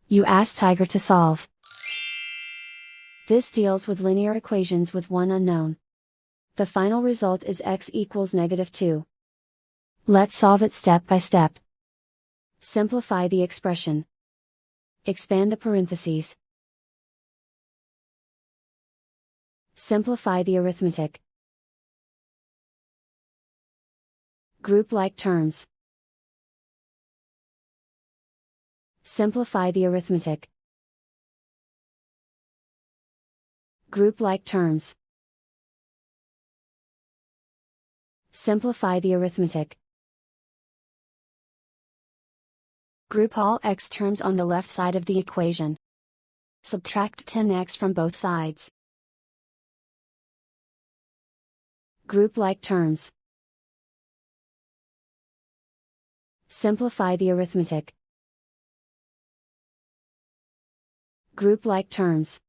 You ask Tiger to solve. This deals with linear equations with one unknown. The final result is x equals -2. Let's solve it step by step. Simplify the expression. Expand the parentheses. Simplify the arithmetic. Group like terms. Simplify the arithmetic. Group like terms. Simplify the arithmetic. Group all x terms on the left side of the equation. Subtract 10x from both sides. Group like terms. Simplify the arithmetic. Group like terms.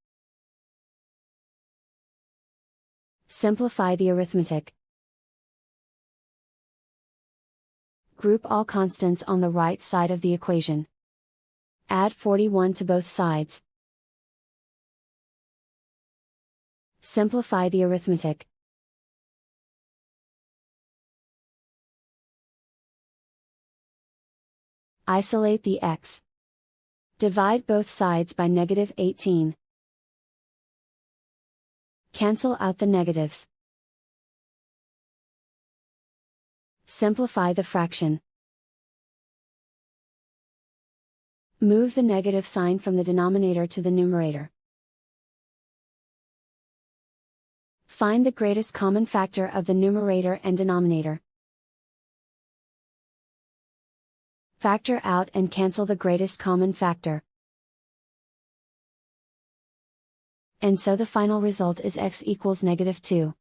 Simplify the arithmetic. Group all constants on the right side of the equation. Add 41 to both sides. Simplify the arithmetic. Isolate the x. Divide both sides by -18. Cancel out the negatives. Simplify the fraction. Move the negative sign from the denominator to the numerator. Find the greatest common factor of the numerator and denominator. Factor out and cancel the greatest common factor. And so the final result is x equals -2.